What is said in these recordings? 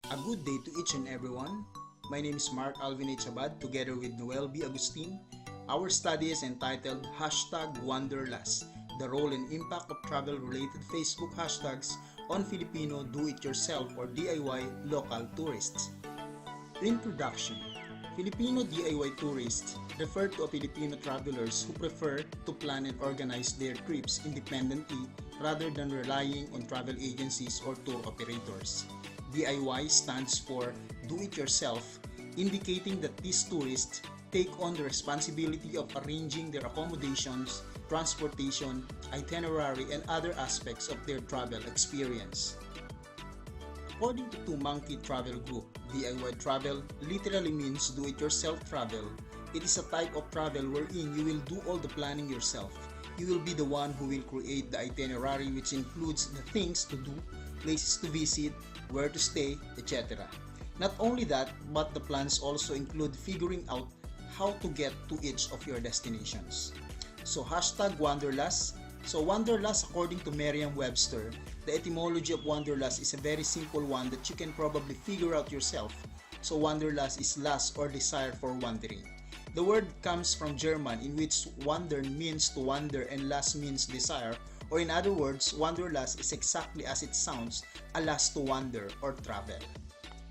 A good day to each and everyone. My name is Alvin together with Noel B. Agustin. Our study is entitled #Wanderlust, the role and impact of travel-related Facebook hashtags on Filipino do-it-yourself or DIY local tourists. Introduction. Filipino DIY tourists refer to Filipino travelers who prefer to plan and organize their trips independently rather than relying on travel agencies or tour operators. DIY stands for do-it-yourself, indicating that these tourists take on the responsibility of arranging their accommodations, transportation, itinerary, and other aspects of their travel experience. According to Monkey Travel Group, DIY travel literally means do-it-yourself travel. It is a type of travel wherein you will do all the planning yourself. You will be the one who will create the itinerary, which includes the things to do, places to visit, where to stay, etc. Not only that, but the plans also include figuring out how to get to each of your destinations. So #Wanderlust. So Wanderlust, according to Merriam-Webster, the etymology of Wanderlust is a very simple one that you can probably figure out yourself. So Wanderlust is lust or desire for wandering. The word comes from German, in which wander means to wander and lust means desire, or in other words, Wanderlust is exactly as it sounds, a lust to wander or travel.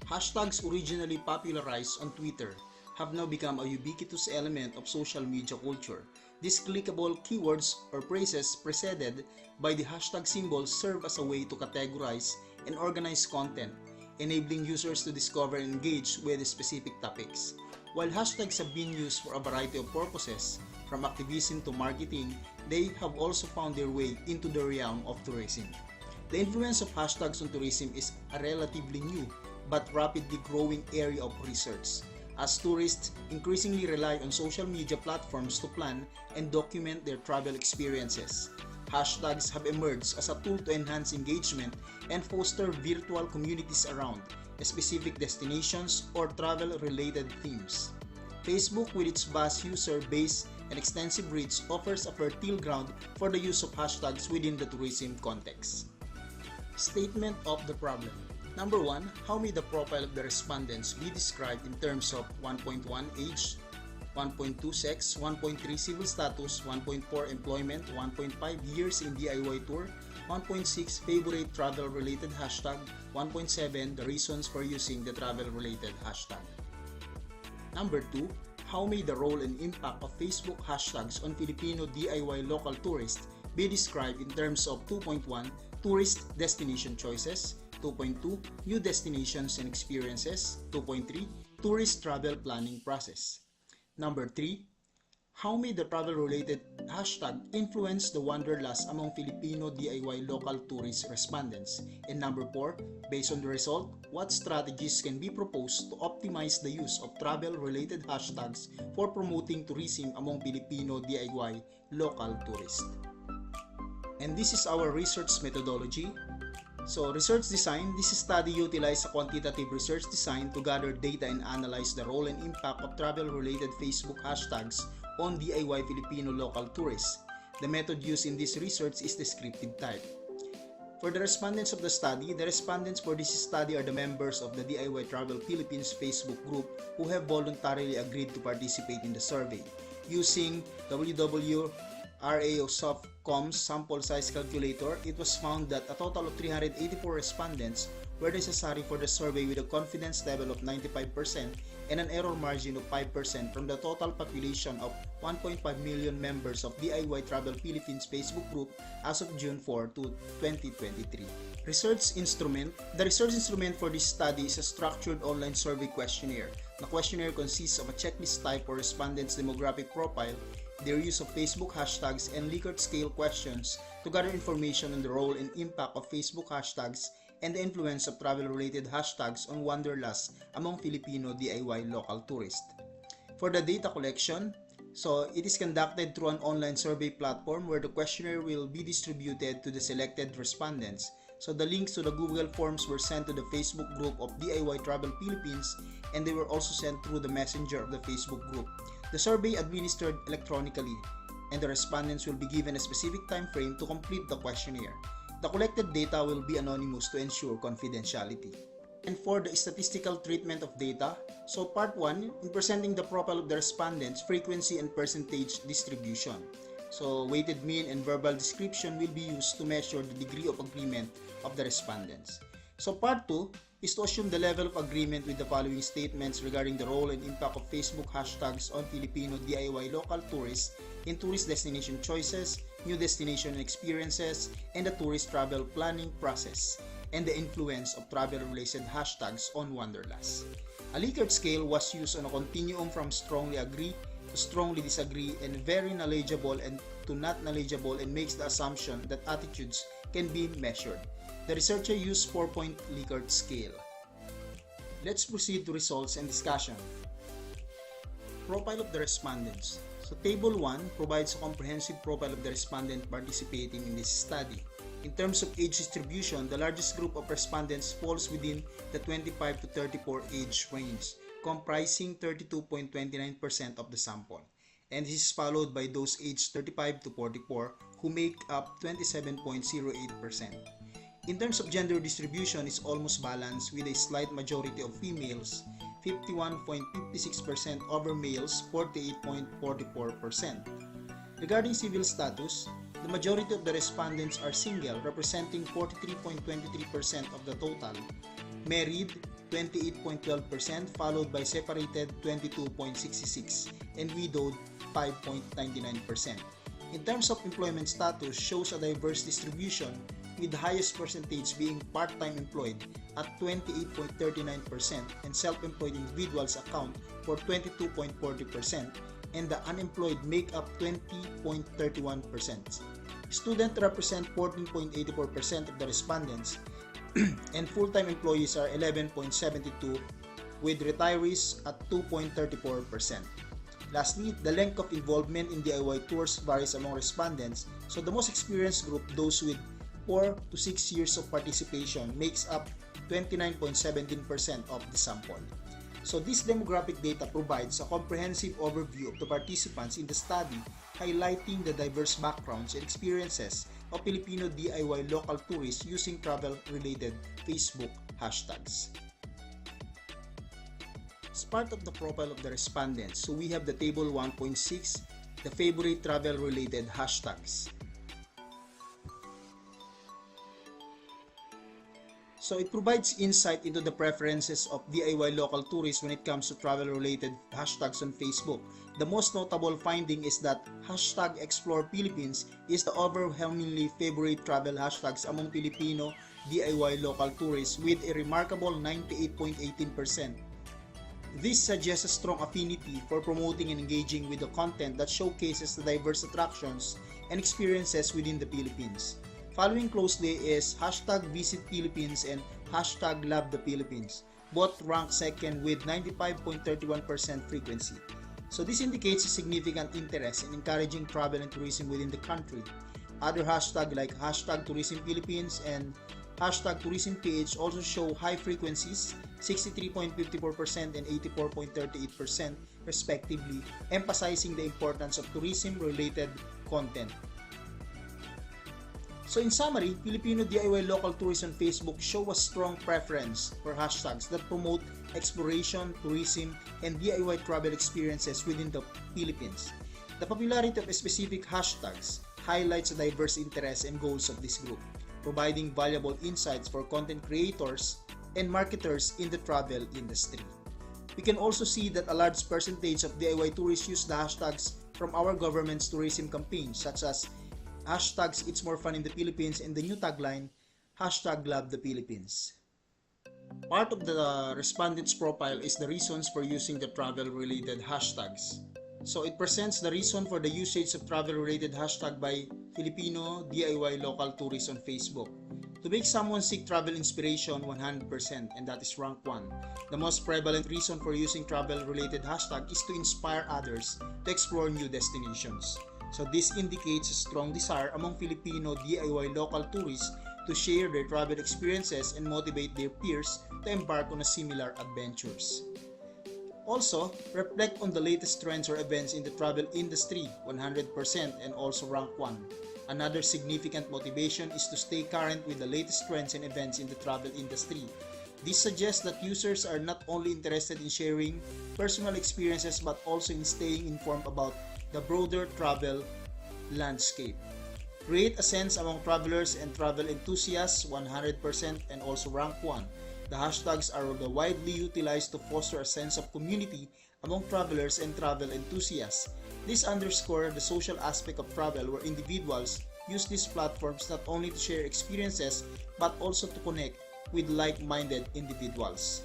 Hashtags originally popularized on Twitter have now become a ubiquitous element of social media culture. These clickable keywords or phrases preceded by the hashtag symbol serve as a way to categorize and organize content, enabling users to discover and engage with specific topics. While hashtags have been used for a variety of purposes, from activism to marketing, they have also found their way into the realm of tourism. The influence of hashtags on tourism is a relatively new but rapidly growing area of research, as tourists increasingly rely on social media platforms to plan and document their travel experiences. Hashtags have emerged as a tool to enhance engagement and foster virtual communities around specific destinations or travel-related themes. Facebook, with its vast user base and extensive reach, offers a fertile ground for the use of hashtags within the tourism context. Statement of the problem. Number 1, how may the profile of the respondents be described in terms of 1.1 age, 1.2 sex, 1.3 civil status, 1.4 employment, 1.5 years in DIY tour, 1.6 favorite travel-related hashtag, 1.7 the reasons for using the travel-related hashtag. Number 2, how may the role and impact of Facebook hashtags on Filipino DIY local tourists be described in terms of 2.1 tourist destination choices, 2.2 new destinations and experiences, 2.3 tourist travel planning process. Number 3, how may the travel-related hashtag influence the wanderlust among Filipino DIY local tourist respondents? And number 4, based on the result, what strategies can be proposed to optimize the use of travel-related hashtags for promoting tourism among Filipino DIY local tourists? And this is our research methodology. So research design, this study utilized a quantitative research design to gather data and analyze the role and impact of travel-related Facebook hashtags on DIY Filipino local tourists. The method used in this research is descriptive type. For the respondents of the study, the respondents for this study are the members of the DIY Travel Philippines Facebook group who have voluntarily agreed to participate in the survey. Using WWRAOSoftCom's sample size calculator, it was found that a total of 384 respondents were necessary for the survey with a confidence level of 95% and an error margin of 5% from the total population of 1.5 million members of DIY Travel Philippines Facebook group as of June 4, 2023. Research instrument. The research instrument for this study is a structured online survey questionnaire. The questionnaire consists of a checklist type for respondents' demographic profile, their use of Facebook hashtags, and Likert scale questions to gather information on the role and impact of Facebook hashtags and the influence of travel-related hashtags on wanderlust among Filipino DIY local tourists. For the data collection, so it is conducted through an online survey platform where the questionnaire will be distributed to the selected respondents. So the links to the Google Forms were sent to the Facebook group of DIY Travel Philippines, and they were also sent through the messenger of the Facebook group. The survey administered electronically, and the respondents will be given a specific time frame to complete the questionnaire. The collected data will be anonymous to ensure confidentiality. And for the statistical treatment of data, so part 1, in presenting the profile of the respondents, frequency and percentage distribution. So weighted mean and verbal description will be used to measure the degree of agreement of the respondents. So part 2 is to assume the level of agreement with the following statements regarding the role and impact of Facebook hashtags on Filipino DIY local tourists in tourist destination choices, new destination experiences, and the tourist travel planning process, and the influence of travel-related hashtags on Wanderlust. A Likert scale was used on a continuum from strongly agree to strongly disagree and very knowledgeable and to not knowledgeable, and makes the assumption that attitudes can be measured. The researcher used 4-point Likert scale. Let's proceed to results and discussion. Profile of the respondents. So Table 1 provides a comprehensive profile of the respondent participating in this study. In terms of age distribution, the largest group of respondents falls within the 25 to 34 age range, comprising 32.29% of the sample, and this is followed by those aged 35 to 44 who make up 27.08%. In terms of gender distribution, it's almost balanced with a slight majority of females, 51.56% over males, 48.44%. Regarding civil status, the majority of the respondents are single, representing 43.23% of the total, married 28.12%, followed by separated 22.66%, and widowed 5.99%. In terms of employment status, shows a diverse distribution, with the highest percentage being part-time employed at 28.39%, and self-employed individuals account for 22.40%, and the unemployed make up 20.31%. Students represent 14.84% of the respondents, and full-time employees are 11.72%, with retirees at 2.34%. Lastly, the length of involvement in DIY tours varies among respondents, so the most experienced group, those with 4 to 6 years of participation, makes up 29.17% of the sample. So this demographic data provides a comprehensive overview of the participants in the study, highlighting the diverse backgrounds and experiences of Filipino DIY local tourists using travel-related Facebook hashtags. As part of the profile of the respondents, so we have the table 1.6, the favorite travel-related hashtags. So it provides insight into the preferences of DIY local tourists when it comes to travel-related hashtags on Facebook. The most notable finding is that hashtag Explore Philippines is the overwhelmingly favorite travel hashtags among Filipino DIY local tourists with a remarkable 98.18%. This suggests a strong affinity for promoting and engaging with the content that showcases the diverse attractions and experiences within the Philippines. Following closely is hashtag Visit Philippines and hashtag Love the Philippines. Both rank second with 95.31% frequency. So this indicates a significant interest in encouraging travel and tourism within the country. Other hashtags like hashtag Tourism Philippines and hashtag Tourism PH also show high frequencies, 63.54% and 84.38% respectively, emphasizing the importance of tourism-related content. So in summary, Filipino DIY local tourists on Facebook show a strong preference for hashtags that promote exploration, tourism, and DIY travel experiences within the Philippines. The popularity of specific hashtags highlights the diverse interests and goals of this group, providing valuable insights for content creators and marketers in the travel industry. We can also see that a large percentage of DIY tourists use the hashtags from our government's tourism campaigns, such as hashtags It's More Fun in the Philippines and the new tagline, hashtag Love the Philippines. Part of the respondent's profile is the reasons for using the travel-related hashtags. So it presents the reason for the usage of travel-related hashtag by Filipino DIY local tourists on Facebook. To make someone seek travel inspiration 100%, and that is rank 1. The most prevalent reason for using travel-related hashtag is to inspire others to explore new destinations. So this indicates a strong desire among Filipino DIY local tourists to share their travel experiences and motivate their peers to embark on similar adventures. Also, reflect on the latest trends or events in the travel industry 100% and also rank 1. Another significant motivation is to stay current with the latest trends and events in the travel industry. This suggests that users are not only interested in sharing personal experiences but also in staying informed about the broader travel landscape. Create a sense among travelers and travel enthusiasts 100% and also rank 1. The hashtags are widely utilized to foster a sense of community among travelers and travel enthusiasts. This underscores the social aspect of travel where individuals use these platforms not only to share experiences but also to connect with like-minded individuals.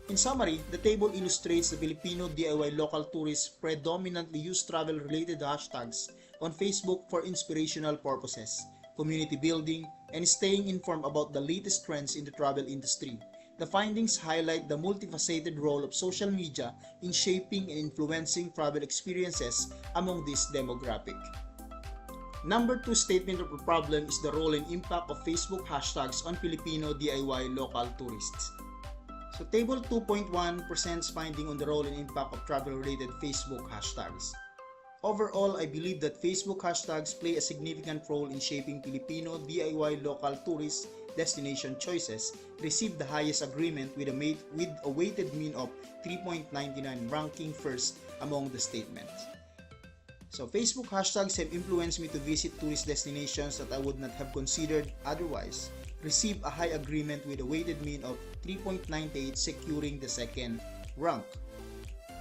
In summary, the table illustrates the Filipino DIY local tourists predominantly use travel-related hashtags on Facebook for inspirational purposes, community building, and staying informed about the latest trends in the travel industry. The findings highlight the multifaceted role of social media in shaping and influencing travel experiences among this demographic. Number 2 statement of the problem is the role and impact of Facebook hashtags on Filipino DIY local tourists. So table 2.1 presents finding on the role and impact of travel-related Facebook hashtags. Overall, I believe that Facebook hashtags play a significant role in shaping Filipino DIY local tourist destination choices, received the highest agreement with a weighted mean of 3.99, ranking first among the statements. So Facebook hashtags have influenced me to visit tourist destinations that I would not have considered otherwise. Received a high agreement with a weighted mean of 3.98, securing the second rank.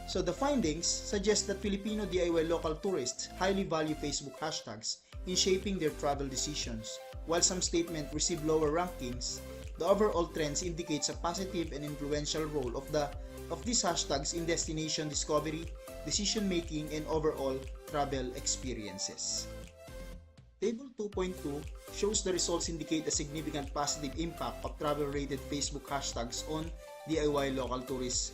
So the findings suggest that Filipino DIY local tourists highly value Facebook hashtags in shaping their travel decisions. While some statements receive lower rankings, the overall trends indicates a positive and influential role of these hashtags in destination discovery, decision making, and overall travel experiences. Table 2.2 shows the results indicate a significant positive impact of travel-related Facebook hashtags on DIY local tourists.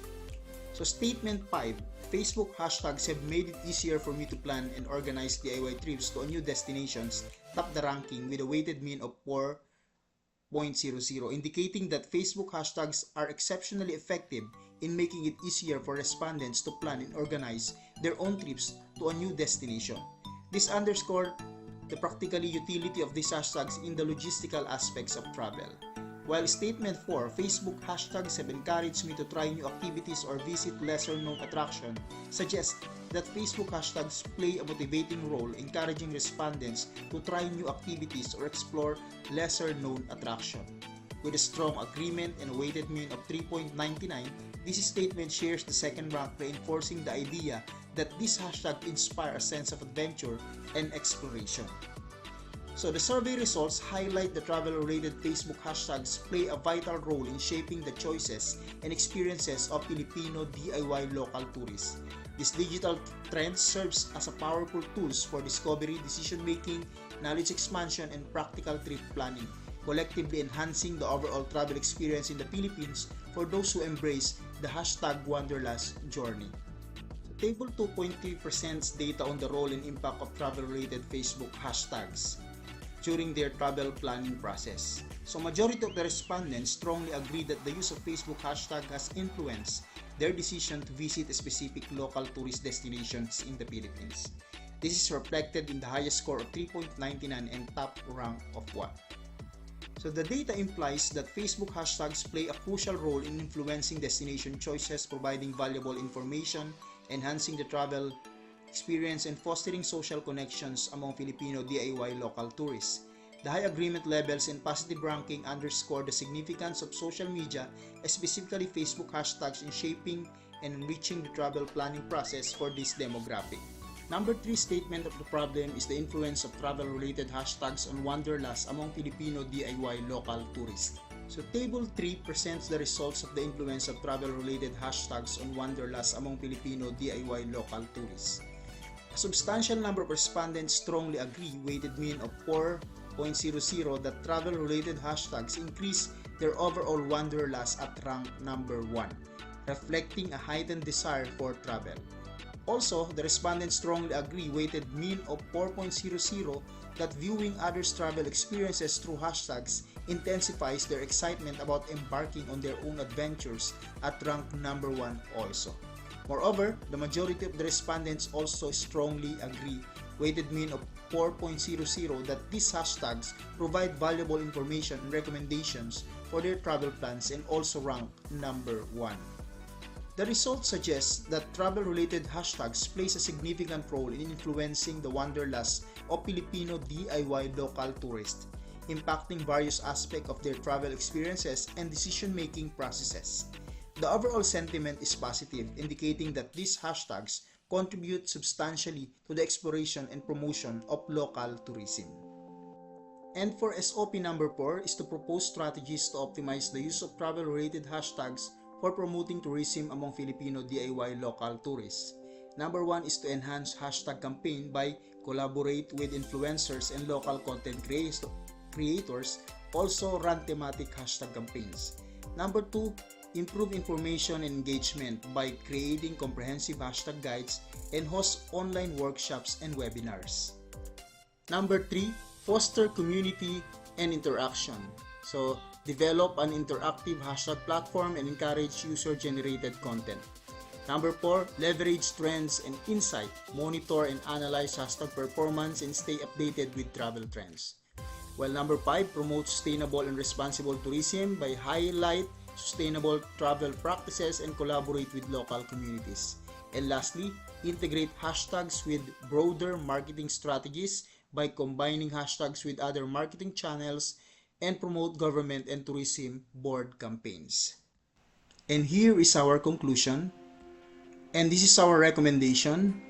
So statement 5, Facebook hashtags have made it easier for me to plan and organize DIY trips to new destinations, top the ranking with a weighted mean of 4.00, indicating that Facebook hashtags are exceptionally effective in making it easier for respondents to plan and organize their own trips to a new destination. This underscores the practical utility of these hashtags in the logistical aspects of travel. While statement 4, Facebook hashtags have encouraged me to try new activities or visit lesser-known attractions, suggests that Facebook hashtags play a motivating role encouraging respondents to try new activities or explore lesser-known attractions. With a strong agreement and a weighted mean of 3.99, this statement shares the second rank, reinforcing the idea that this hashtag inspires a sense of adventure and exploration. So the survey results highlight the travel-related Facebook hashtags play a vital role in shaping the choices and experiences of Filipino DIY local tourists. This digital trend serves as a powerful tool for discovery, decision-making, knowledge expansion, and practical trip planning, collectively enhancing the overall travel experience in the Philippines for those who embrace the hashtag Wanderlust journey. Table 2.3 presents data on the role and impact of travel-related Facebook hashtags during their travel planning process. So majority of the respondents strongly agree that the use of Facebook hashtag has influenced their decision to visit a specific local tourist destinations in the Philippines. This is reflected in the highest score of 3.99 and top rank of 1. So the data implies that Facebook hashtags play a crucial role in influencing destination choices, providing valuable information, enhancing the travel experience, and fostering social connections among Filipino DIY local tourists. The high agreement levels and positive ranking underscore the significance of social media, specifically Facebook hashtags, in shaping and enriching the travel planning process for this demographic. Number 3 statement of the problem is the influence of travel-related hashtags on wanderlust among Filipino DIY local tourists. So Table 3 presents the results of the influence of travel-related hashtags on wanderlust among Filipino DIY local tourists. A substantial number of respondents strongly agree, weighted mean of 4.00, that travel-related hashtags increase their overall wanderlust at rank number 1, reflecting a heightened desire for travel. Also, the respondents strongly agree, weighted mean of 4.00, that viewing others' travel experiences through hashtags intensifies their excitement about embarking on their own adventures at rank number 1 also. Moreover, the majority of the respondents also strongly agree, weighted mean of 4.00, that these hashtags provide valuable information and recommendations for their travel plans and also ranked number 1. The results suggest that travel-related hashtags plays a significant role in influencing the wanderlust of Filipino DIY local tourists, impacting various aspects of their travel experiences and decision-making processes. The overall sentiment is positive, indicating that these hashtags contribute substantially to the exploration and promotion of local tourism. And for SOP number 4 is to propose strategies to optimize the use of travel-related hashtags for promoting tourism among Filipino DIY local tourists. Number 1 is to enhance hashtag campaign by collaborate with influencers and local content creators, also run thematic hashtag campaigns. Number 2, improve information and engagement by creating comprehensive hashtag guides and host online workshops and webinars. Number 3, foster community and interaction. So, develop an interactive hashtag platform and encourage user-generated content. Number 4, leverage trends and insight. Monitor and analyze hashtag performance and stay updated with travel trends. While number 5, promote sustainable and responsible tourism by highlight sustainable travel practices and collaborate with local communities. And lastly, integrate hashtags with broader marketing strategies by combining hashtags with other marketing channels and promote government and tourism board campaigns. And here is our conclusion. And this is our recommendation.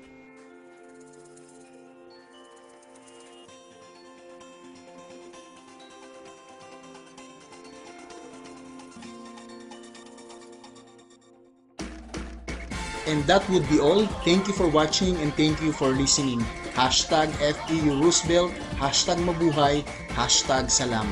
And that would be all. Thank you for watching and thank you for listening. Hashtag FEU Roosevelt, hashtag mabuhay, hashtag salamat.